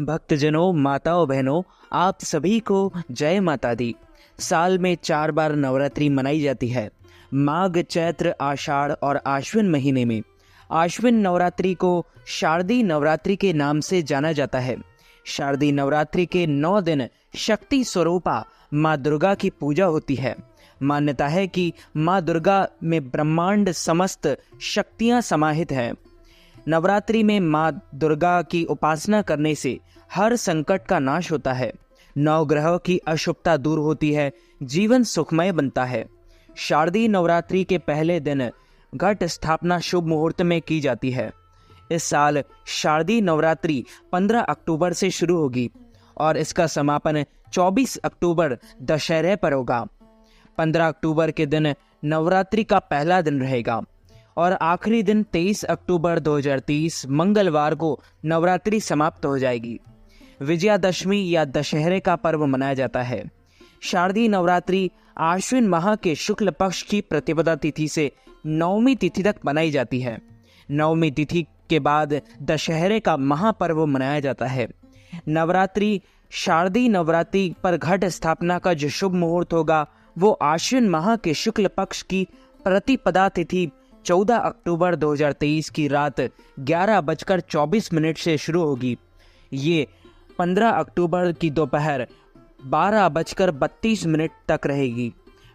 भक्तजनों, माताओं, बहनों, आप सभी को जय माता दी। साल में 4 बार नवरात्रि मनाई जाती है। माघ, चैत्र, आषाढ़ और आश्विन महीने में। आश्विन नवरात्रि को शारदीय नवरात्रि के नाम से जाना जाता है। शारदीय नवरात्रि के 9 दिन शक्ति स्वरूपा माँ दुर्गा की पूजा होती है। मान्यता है कि माँ दुर्गा में ब्रह्मांड समस्त शक्तियाँ समाहित हैं। नवरात्रि में माँ दुर्गा की उपासना करने से हर संकट का नाश होता है, नवग्रहों की अशुभता दूर होती है, जीवन सुखमय बनता है। शारदीय नवरात्रि के पहले दिन घट स्थापना शुभ मुहूर्त में की जाती है। इस साल शारदीय नवरात्रि 15 अक्टूबर से शुरू होगी और इसका समापन 24 अक्टूबर दशहरे पर होगा। 15 अक्टूबर के दिन नवरात्रि का पहला दिन रहेगा और आखिरी दिन 23 अक्टूबर 2023 मंगलवार को नवरात्रि समाप्त हो जाएगी। विजयादशमी या दशहरे का पर्व मनाया जाता है। शारदीय नवरात्रि आश्विन माह के शुक्ल पक्ष की प्रतिपदा तिथि से नवमी तिथि तक मनाई जाती है। नवमी तिथि के बाद दशहरे का महापर्व मनाया जाता है। नवरात्रि शारदीय नवरात्रि पर घट स्थापना का जो शुभ मुहूर्त होगा वो आश्विन माह के शुक्ल पक्ष की प्रतिपदा तिथि 14 अक्टूबर 2023 की रात 11:24 से शुरू होगी। ये 15 अक्टूबर की दोपहर 12:32 तक रहेगी।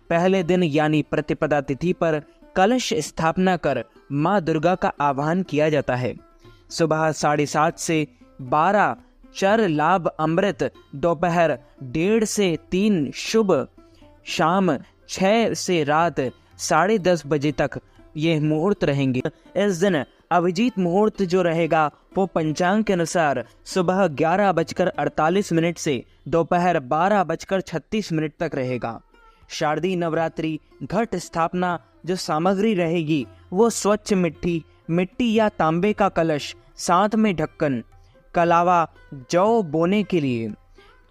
पहले दिन यानी प्रतिपदा तिथि पर कलश स्थापना कर माँ दुर्गा का आह्वान किया जाता है। सुबह 7:30 से 12 चर लाभ अमृत, दोपहर 1:30 से 3 शुभ, शाम 6 से रात 10:30 बजे तक ये मुहूर्त रहेंगे। इस दिन अभिजीत मुहूर्त जो रहेगा वो पंचांग के अनुसार सुबह 11:48 से दोपहर 12:36 तक रहेगा। शारदीय नवरात्रि घट स्थापना जो सामग्री रहेगी वो स्वच्छ मिट्टी या तांबे का कलश, साथ में ढक्कन, कलावा, जौ बोने के लिए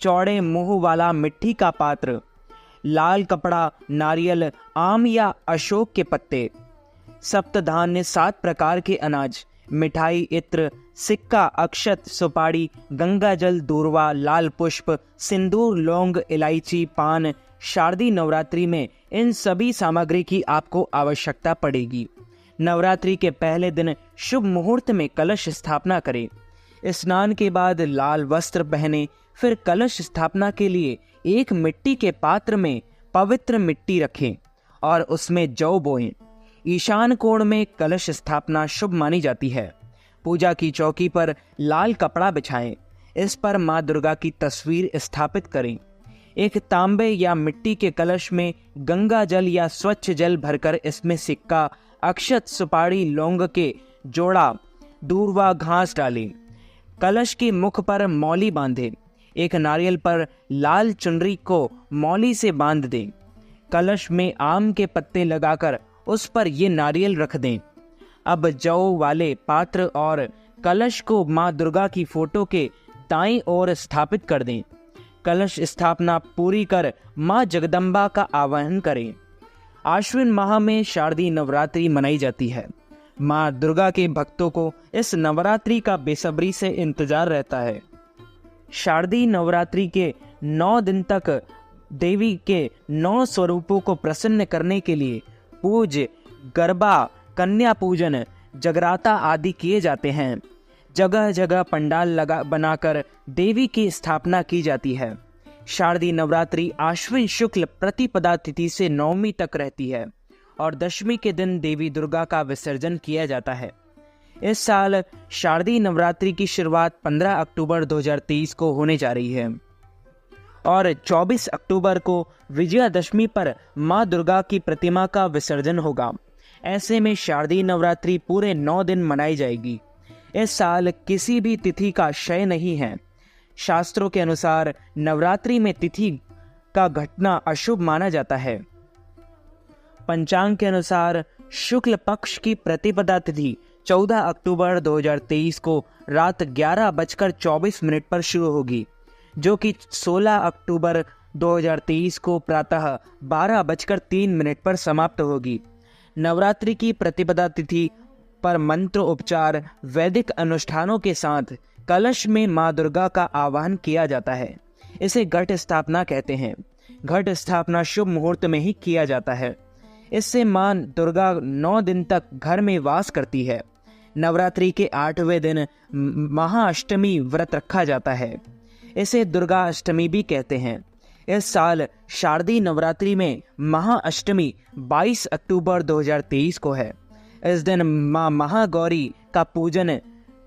चौड़े मुंह वाला मिट्टी का पात्र, लाल कपड़ा, नारियल, आम या अशोक के पत्ते, सप्तधान्य 7 प्रकार के अनाज, मिठाई, इत्र, सिक्का, अक्षत, सुपारी, गंगा जल, दूर्वा, लाल पुष्प, सिंदूर, लौंग, इलायची, पान। शारदीय नवरात्रि में इन सभी सामग्री की आपको आवश्यकता पड़ेगी। नवरात्रि के पहले दिन शुभ मुहूर्त में कलश स्थापना करें। स्नान के बाद लाल वस्त्र पहने, फिर कलश स्थापना के लिए एक मिट्टी के पात्र में पवित्र मिट्टी रखें और उसमें जौ बोएं। ईशान कोण में कलश स्थापना शुभ मानी जाती है। पूजा की चौकी पर लाल कपड़ा बिछाएं। इस पर माँ दुर्गा की तस्वीर स्थापित करें। एक तांबे या मिट्टी के कलश में गंगा जल या स्वच्छ जल भरकर इसमें सिक्का, अक्षत, सुपारी, लौंग के जोड़ा, दूर्वा, घास डालें। कलश के मुख पर मौली बांधें। एक नारियल पर लाल चुनरी को मौली से बांध दें। कलश में आम के पत्ते लगाकर उस पर ये नारियल रख दें। अब जौ वाले पात्र और कलश को माँ दुर्गा की फोटो के दाईं ओर स्थापित कर दें। कलश स्थापना पूरी कर माँ जगदम्बा का आवाहन करें। आश्विन माह में शारदीय नवरात्रि मनाई जाती है। माँ दुर्गा के भक्तों को इस नवरात्रि का बेसब्री से इंतजार रहता है। शारदीय नवरात्रि के 9 दिन तक देवी के 9 स्वरूपों को प्रसन्न करने के लिए पूज, गरबा, कन्या पूजन, जगराता आदि किए जाते हैं। जगह जगह पंडाल बनाकर देवी की स्थापना की जाती है। शारदीय नवरात्रि आश्विन शुक्ल प्रतिपदा तिथि से नवमी तक रहती है और दशमी के दिन देवी दुर्गा का विसर्जन किया जाता है। इस साल शारदीय नवरात्रि की शुरुआत 15 अक्टूबर 2023 को होने जा रही है और 24 अक्टूबर को विजयादशमी पर माँ दुर्गा की प्रतिमा का विसर्जन होगा। ऐसे में शारदीय नवरात्रि पूरे 9 दिन मनाई जाएगी। इस साल किसी भी तिथि का क्षय नहीं है। शास्त्रों के अनुसार नवरात्रि में तिथि का घटना अशुभ माना जाता है। पंचांग के अनुसार शुक्ल पक्ष की प्रतिपदा तिथि 14 अक्टूबर 2023 को रात 11:24 पर शुरू होगी, जो कि 16 अक्टूबर 2023 को प्रातः 12:03 पर समाप्त होगी। नवरात्रि की प्रतिपदा तिथि पर मंत्र उपचार वैदिक अनुष्ठानों के साथ कलश में माँ दुर्गा का आवाहन किया जाता है। इसे घट स्थापना कहते हैं। घट स्थापना शुभ मुहूर्त में ही किया जाता है। इससे माँ दुर्गा 9 दिन तक घर में वास करती है। नवरात्रि के 8वें दिन महाअष्टमी व्रत रखा जाता है। इसे दुर्गा अष्टमी भी कहते हैं। इस साल शारदीय नवरात्रि में महाअष्टमी 22 अक्टूबर 2023 को है। इस दिन माँ महागौरी का पूजन,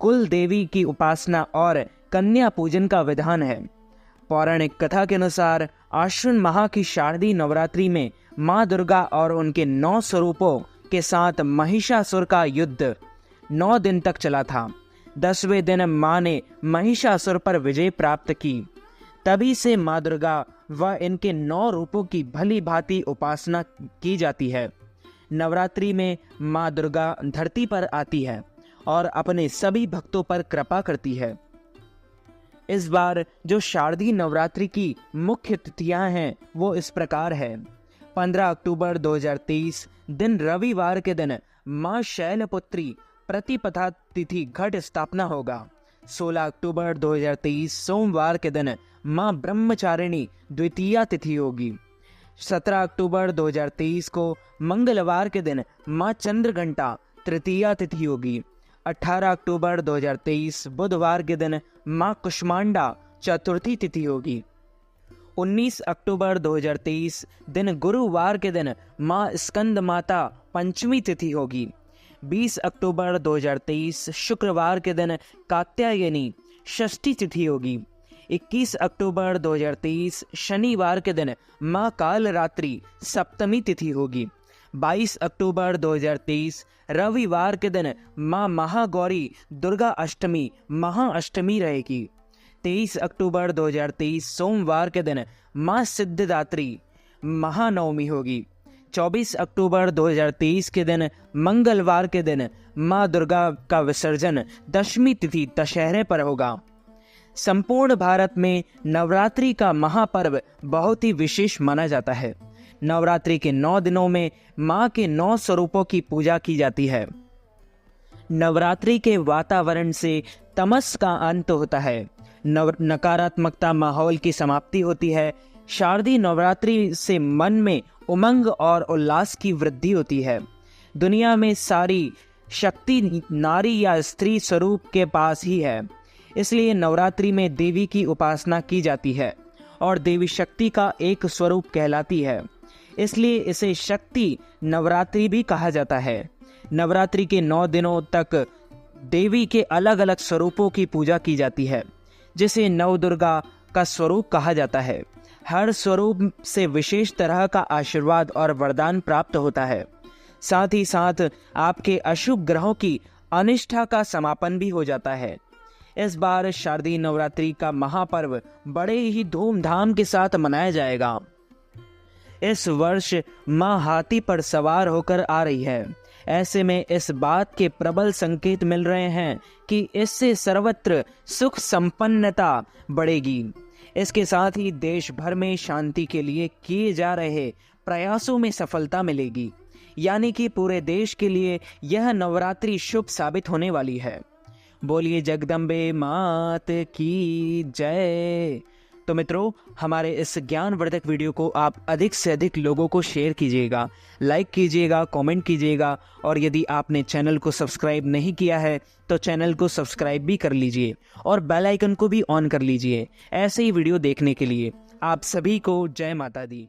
कुल देवी की उपासना और कन्या पूजन का विधान है। पौराणिक कथा के अनुसार आश्विन माह की शारदीय नवरात्रि में माँ दुर्गा और उनके 9 स्वरूपों के साथ महिषासुर का युद्ध 9 दिन तक चला था। 10वें दिन माँ ने महिषासुर पर विजय प्राप्त की। तभी से माँ दुर्गा व इनके 9 रूपों की भली भांति उपासना की जाती है। नवरात्रि में माँ दुर्गा धरती पर आती है और अपने सभी भक्तों पर कृपा करती है। इस बार जो शारदीय नवरात्रि की मुख्य तिथियां हैं वो इस प्रकार है। 15 अक्टूबर 2023 दिन रविवार के दिन माँ शैलपुत्री प्रतिपदा तिथि घट स्थापना होगा। 16 अक्टूबर 2023 सोमवार के दिन माँ ब्रह्मचारिणी द्वितीया तिथि होगी। 17 अक्टूबर 2023 को मंगलवार के दिन माँ चंद्रघंटा तृतीया तिथि होगी। 18 अक्टूबर 2023 बुधवार के दिन माँ कुष्मांडा चतुर्थी तिथि होगी। 19 अक्टूबर 2023 दिन गुरुवार के दिन माँ स्कंद माता पंचमी तिथि होगी। 20 अक्टूबर 2023 शुक्रवार के दिन कात्यायनी षष्ठी तिथि होगी। 21 अक्टूबर 2023 शनिवार के दिन माँ कालरात्रि सप्तमी तिथि होगी। 22 अक्टूबर 2023 रविवार के दिन माँ महागौरी दुर्गा अष्टमी महाअष्टमी रहेगी। 23 अक्टूबर 2023 सोमवार के दिन माँ सिद्धिदात्री महानवमी होगी। 24 अक्टूबर 2023 के दिन मंगलवार के दिन माँ दुर्गा का विसर्जन दशमी तिथि दशहरे पर होगा। संपूर्ण भारत में नवरात्रि का महापर्व बहुत ही विशेष माना जाता है। नवरात्रि के 9 दिनों में माँ के 9 स्वरूपों की पूजा की जाती है। नवरात्रि के वातावरण से तमस का अंत होता है। नकारात्मकता माहौल की समाप्ति होती है। शारदीय नवरात्रि से मन में उमंग और उल्लास की वृद्धि होती है। दुनिया में सारी शक्ति नारी या स्त्री स्वरूप के पास ही है। इसलिए नवरात्रि में देवी की उपासना की जाती है और देवी शक्ति का एक स्वरूप कहलाती है। इसलिए इसे शक्ति नवरात्रि भी कहा जाता है। नवरात्रि के 9 दिनों तक देवी के अलग अलग स्वरूपों की पूजा की जाती है, जिसे नवदुर्गा का स्वरूप कहा जाता है। हर स्वरूप से विशेष तरह का आशीर्वाद और वरदान प्राप्त होता है। साथ ही साथ आपके अशुभ ग्रहों की अनिष्ठा का समापन भी हो जाता है। इस बार शारदीय नवरात्रि का महापर्व बड़े ही धूमधाम के साथ मनाया जाएगा। इस वर्ष माँ हाथी पर सवार होकर आ रही है। ऐसे में इस बात के प्रबल संकेत मिल रहे हैं कि इससे सर्वत्र सुख संपन्नता बढ़ेगी। इसके साथ ही देश भर में शांति के लिए किए जा रहे प्रयासों में सफलता मिलेगी। यानी कि पूरे देश के लिए यह नवरात्रि शुभ साबित होने वाली है। बोलिए जगदम्बे मात की जय। तो मित्रों, हमारे इस ज्ञानवर्धक वीडियो को आप अधिक से अधिक लोगों को शेयर कीजिएगा, लाइक कीजिएगा, कमेंट कीजिएगा और यदि आपने चैनल को सब्सक्राइब नहीं किया है तो चैनल को सब्सक्राइब भी कर लीजिए और बेल आइकन को भी ऑन कर लीजिए ऐसे ही वीडियो देखने के लिए। आप सभी को जय माता दी।